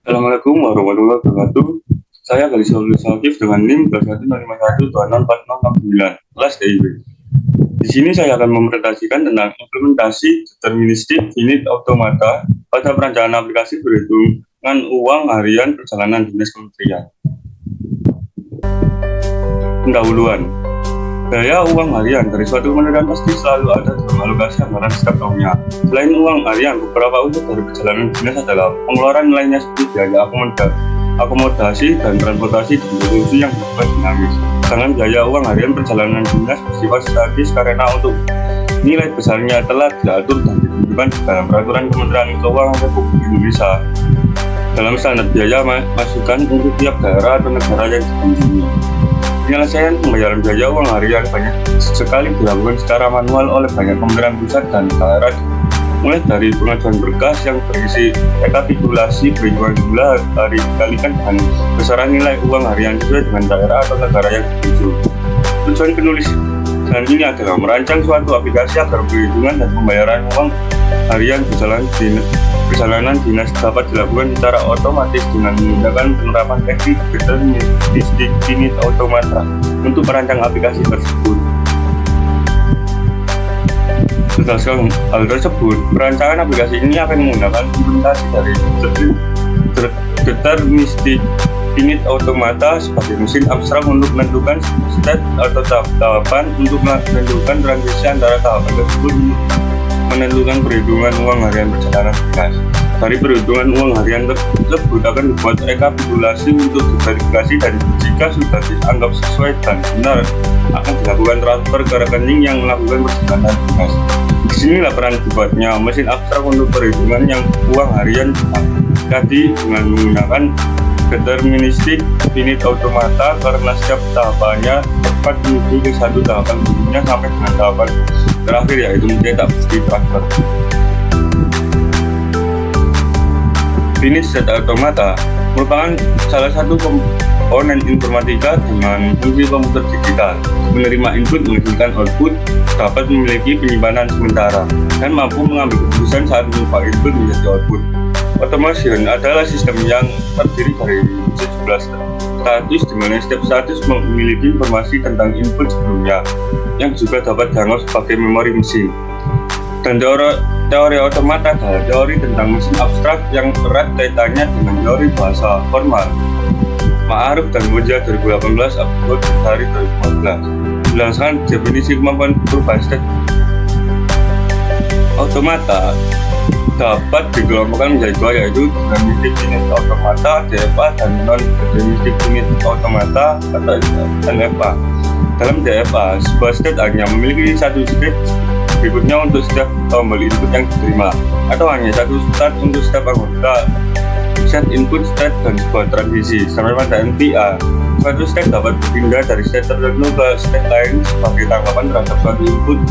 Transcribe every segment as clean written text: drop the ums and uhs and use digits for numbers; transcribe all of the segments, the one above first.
Assalamualaikum warahmatullahi wabarakatuh. Saya Galis Solif dengan NIM 2105120469 kelas DIB. Di sini saya akan mempresentasikan tentang implementasi deterministik finite automata pada perancangan aplikasi perhitungan uang harian perjalanan dinas kementerian. Pendahuluan. Gaya uang harian dari suatu kementerian pasti selalu ada dalam alokasi anggaran setiap tahunnya. Selain uang harian, beberapa unsur dari perjalanan dinas adalah pengeluaran lainnya seperti biaya akomodasi dan transportasi dan konsumsi yang bersifat dinamis. Sedangkan biaya uang harian perjalanan dinas bersifat statis karena untuk nilai besarnya telah diatur dan ditentukan dalam peraturan Kementerian Keuangan Republik Indonesia dalam standar biaya masukan untuk tiap daerah atau negara yang dikunjungi. Penyelesaian pembayaran biaya uang harian banyak sekali dilakukan secara manual oleh banyak kementerian pusat dan daerah, mulai dari pengajuan berkas yang berisi rekapitulasi perhitungan jumlah hari dikalikan dengan besaran nilai uang harian sesuai dengan daerah atau negara yang dituju. Tujuan penulis dan ini adalah merancang suatu aplikasi agar perhitungan dan pembayaran uang harian perjalanan dinas dapat dilakukan secara otomatis dengan menggunakan penerapan teknik deterministik finite automata untuk merancang aplikasi tersebut. Berdasarkan hal tersebut, perancangan aplikasi ini akan menggunakan implementasi dari deterministik finite automata sebagai mesin abstrak untuk menentukan state atau tahapan untuk menentukan transisi antara tahapan tersebut menentukan perhitungan uang harian perjalanan dinas. Dari perhitungan uang harian tersebut akan dibuat rekapitulasi untuk diverifikasi dan jika sudah dianggap sesuai dan benar akan dilakukan transfer ke rekening yang melakukan perjalanan dinas. Disinilah peran dibuatnya mesin abstrak untuk perhitungan yang uang harian tadi dengan menggunakan deterministik finite automata karena setiap tahapannya tepat menuju ke satu tahapan berikutnya sampai dengan tahapan terakhir yaitu mencetak bukti transfer. Finite state automata merupakan salah satu komponen informatika dengan fungsi komputer digital. Menerima input menghasilkan output, dapat memiliki penyimpanan sementara, dan mampu mengambil keputusan saat mengubah input menjadi output. Automation adalah sistem yang terdiri dari 17 status di mana setiap status memiliki informasi tentang input sebelumnya yang juga dapat dianggap sebagai memori mesin. Dan teori otomata adalah teori tentang mesin abstrak yang erat kaitannya dengan teori bahasa formal. Ma'aruf dan Moja 2018, Abdul Hari 2014. Berdasarkan definisi kemampuan perubahan state automata dapat dikelompokkan menjadi dua, yaitu deterministik finite automata (DFA) dan non-deterministik finite automata atau NFA. Dalam DFA, sebuah state hanya memiliki satu state berikutnya untuk setiap tombol input yang diterima, atau hanya satu state untuk setiap anggota set input state dan sebuah transisi. Sampai pada NPA, suatu state dapat berpindah dari state tertentu ke state lain sebagai tanggapan terhadap suatu input.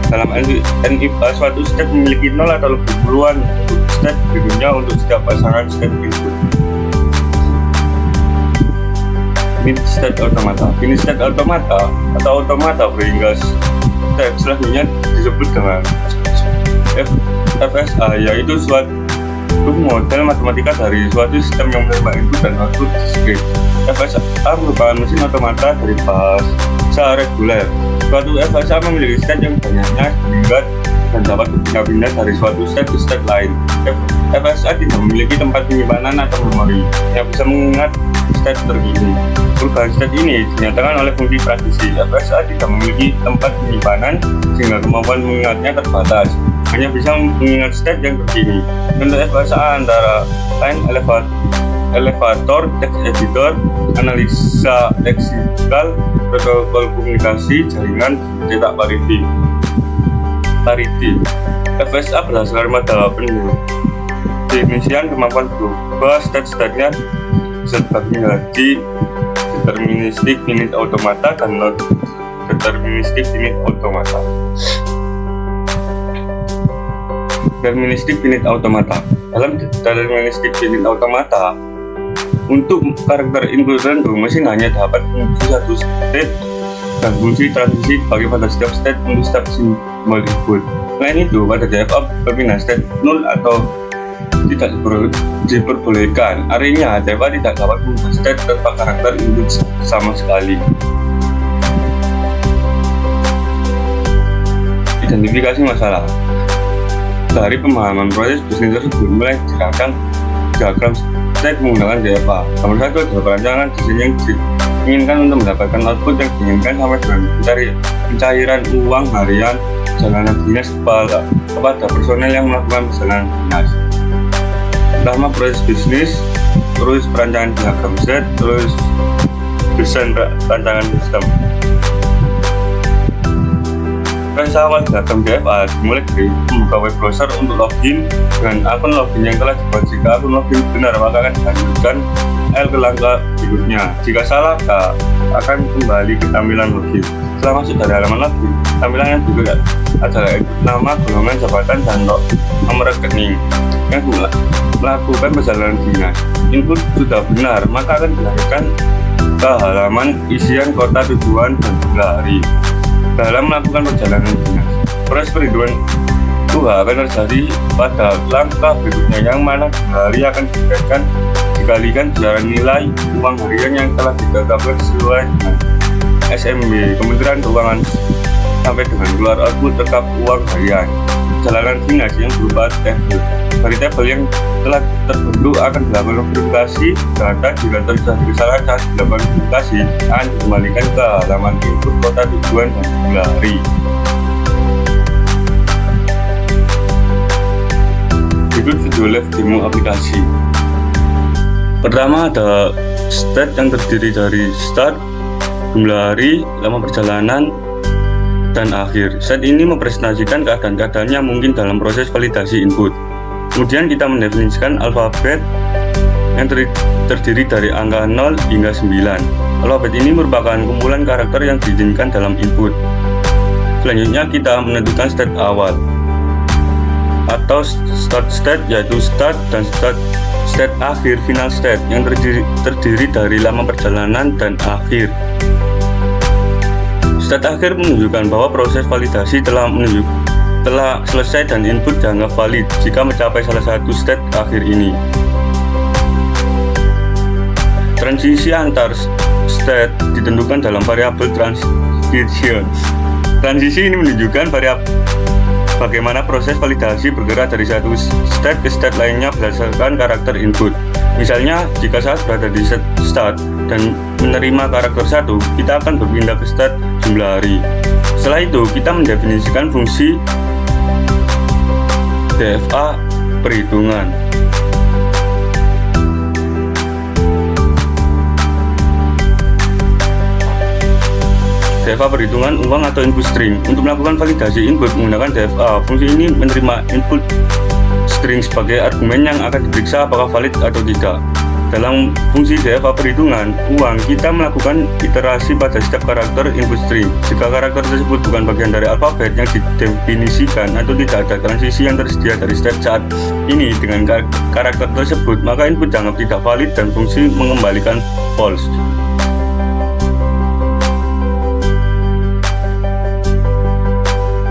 Dalam NIPA, suatu state memiliki 0 atau lebih puluhan untuk state berikutnya untuk setiap pasangan state input. Finite state automata. Finite state automata atau automata berhingga state selanjutnya disebut dengan FSA, yaitu suatu model matematika dari suatu sistem yang menerima input dan output diskrit. FSA merupakan mesin otomata dari bahasa reguler. Suatu FSA memiliki state yang banyaknya sehingga dan dapat berpindah-pindah dari suatu state ke state lain. FSA tidak memiliki tempat penyimpanan atau memori yang bisa mengingat state terkini. Perubahan state ini dinyatakan oleh fungsi transisi. FSA tidak memiliki tempat penyimpanan sehingga kemampuan mengingatnya terbatas, hanya bisa mengingat state yang terkini. Contoh FSA antara lain elevator, text editor, analisa leksikal, protokol komunikasi, jaringan, cetak parity. FSA berdasarkan model pendefinisian kemampuan berubah state-statenya sebagai deterministik finite automata dan non-deterministik finite automata. Deterministik finite automata. Dalam deterministik finite automata, untuk karakter input tertentu, mesin hanya dapat menguji satu state dan fungsi transisi bagi pada setiap state untuk setiap simbol input. Selain itu, pada DFA berpindah state 0 atau tidak diperbolehkan. Artinya DFA tidak dapat mengubah state tanpa karakter input sama sekali. Identifikasi masalah. Dari pemahaman proses bisnis tersebut mulai dirancang diagram state menggunakan DFA. Nomor 1 adalah perancangan desain yang diinginkan untuk mendapatkan output yang diinginkan sampai dengan pencairan uang harian perjalanan dinas kepada personel yang melakukan perjalanan dinas. Pertama, proses bisnis, terus perancangan diagram set, terus desain rancangan sistem. Proses awal diagram DFA dimulai dari membuka web browser untuk login dengan akun login yang telah dibuat. Jika akun login benar, maka akan dilanjutkan ke langkah berikutnya. Jika salah, akan kembali ke tampilan login. Setelah masuk dari halaman login, tampilan yang juga adalah nama, golongan, jabatan, dan nomor rekening yang melakukan perjalanan dinas. Input sudah benar, maka akan dilarikan ke halaman isian kota tujuan dan jumlah hari. Dalam melakukan perjalanan dinas, proses perhitungan UH akan terjadi pada langkah berikutnya, yang mana hari akan dikalikan besaran nilai uang harian yang telah ditetapkan sesuai dengan SMB Kementerian Keuangan sampai dengan keluar output tetap uang harian. Perjalanan dinas yang berupa tabel. Dari tabel yang telah terbentuk akan dilakukan verifikasi data. Jika terjadi kesalahan saat dilakukan verifikasi, akan dikembalikan ke halaman input kota tujuan dan jumlah hari. Berikut video live demo aplikasi. Pertama ada state yang terdiri dari start, jumlah hari, lama perjalanan, dan akhir. Set ini mempresentasikan keadaan-keadaan yang mungkin dalam proses validasi input. Kemudian kita mendefinisikan alfabet yang terdiri dari angka 0 hingga 9. Alfabet ini merupakan kumpulan karakter yang diizinkan dalam input. Selanjutnya kita menentukan state awal atau start state, yaitu start, dan state akhir, final state, yang terdiri dari lama perjalanan dan akhir. State akhir menunjukkan bahwa proses validasi telah selesai dan input dianggap valid jika mencapai salah satu state akhir ini. Transisi antar state ditentukan dalam variabel transition. Transisi ini menunjukkan bagaimana proses validasi bergerak dari satu state ke state lainnya berdasarkan karakter input. Misalnya, jika saat berada di start dan menerima karakter 1, kita akan berpindah ke state jumlah hari. Setelah itu, kita mendefinisikan fungsi DFA perhitungan. DFA perhitungan uang atau input string. Untuk melakukan validasi input menggunakan DFA, fungsi ini menerima input string sebagai argumen yang akan diperiksa apakah valid atau tidak. Dalam fungsi DFA perhitungan uang, kita melakukan iterasi pada setiap karakter input string. Jika karakter tersebut bukan bagian dari alfabet yang didefinisikan atau tidak ada transisi yang tersedia dari state saat ini dengan karakter tersebut, maka input dianggap tidak valid dan fungsi mengembalikan false.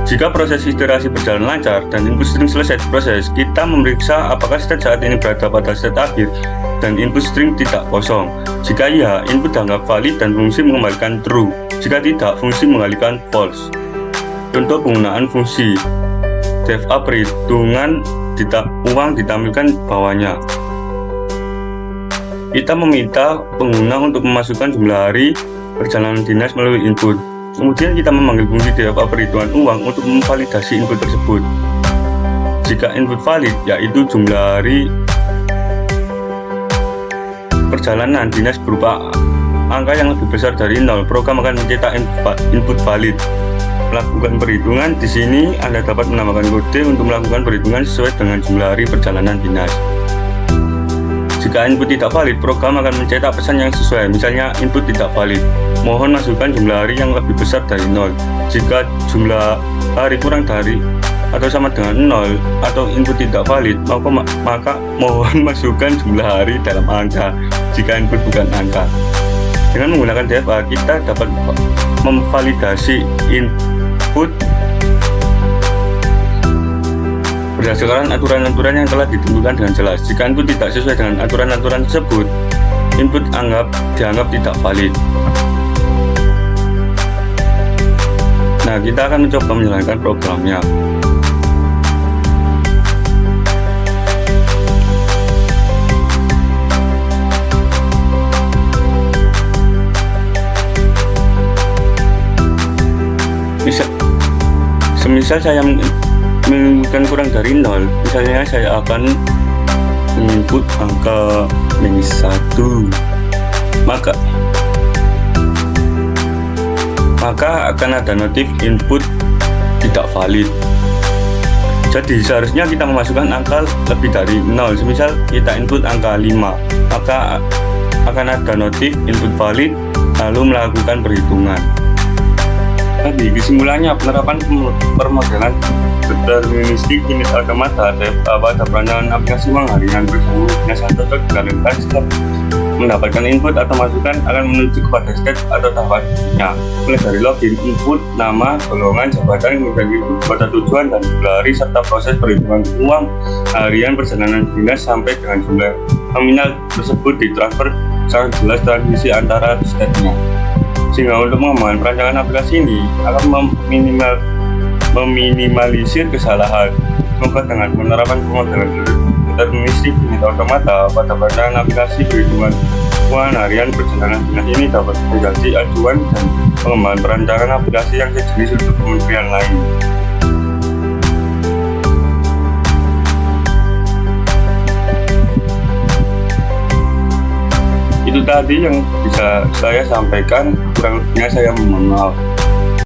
Jika proses iterasi berjalan lancar dan input string selesai diproses, kita memeriksa apakah state saat ini berada pada state akhir dan input string tidak kosong. Jika iya, input dianggap valid dan fungsi mengembalikan true. Jika tidak, fungsi mengalihkan false. Contoh penggunaan fungsi DFA perhitungan uang ditampilkan bawahnya. Kita meminta pengguna untuk memasukkan jumlah hari perjalanan dinas melalui input. Kemudian kita memanggil fungsi DFA perhitungan uang untuk memvalidasi input tersebut. Jika input valid, yaitu jumlah hari perjalanan dinas berupa angka yang lebih besar dari 0, program akan mencetak input valid. Melakukan perhitungan, di sini Anda dapat menambahkan kode untuk melakukan perhitungan sesuai dengan jumlah hari perjalanan dinas. Jika input tidak valid, program akan mencetak pesan yang sesuai, misalnya input tidak valid. Mohon masukkan jumlah hari yang lebih besar dari 0. Jika jumlah hari kurang dari atau sama dengan 0 atau input tidak valid, maka mohon masukkan jumlah hari dalam angka jika input bukan angka. Dengan menggunakan DFA, kita dapat memvalidasi input berdasarkan aturan-aturan yang telah ditentukan dengan jelas. Jika input tidak sesuai dengan aturan-aturan tersebut, input dianggap tidak valid. Nah, kita akan mencoba menjalankan programnya. Semisal saya menginputkan kurang dari 0, misalnya saya akan menginput angka -1, maka akan ada notif input tidak valid. Jadi seharusnya kita memasukkan angka lebih dari 0. Semisal kita input angka 5, maka akan ada notif input valid, lalu melakukan perhitungan. Tadi kesimpulannya, penerapan permodelan deterministik unit automata pada perancangan aplikasi uang harian bersama biasa cocok dikarenakan setiap mendapatkan input atau masukan akan menuju kepada step atau tahapan berikutnya, mulai dari login, input, nama, golongan, jabatan, kemudian input kota tujuan dan gelari, serta proses perhitungan uang harian perjalanan dinas sampai dengan jumlah nominal tersebut ditransfer sangat jelas transisi antara stepnya. Sehingga untuk mengembangkan perancangan aplikasi ini akan meminimalisir kesalahan. Semoga dengan penerapan pemodelan deterministik unit automata pada perancangan aplikasi perhitungan keuangan harian perjalanan dinas ini dapat menjadi acuan dan pengembangan perancangan aplikasi yang sejenis untuk kementerian lain. Itu tadi yang bisa saya sampaikan, kurang lebihnya saya mohon maaf.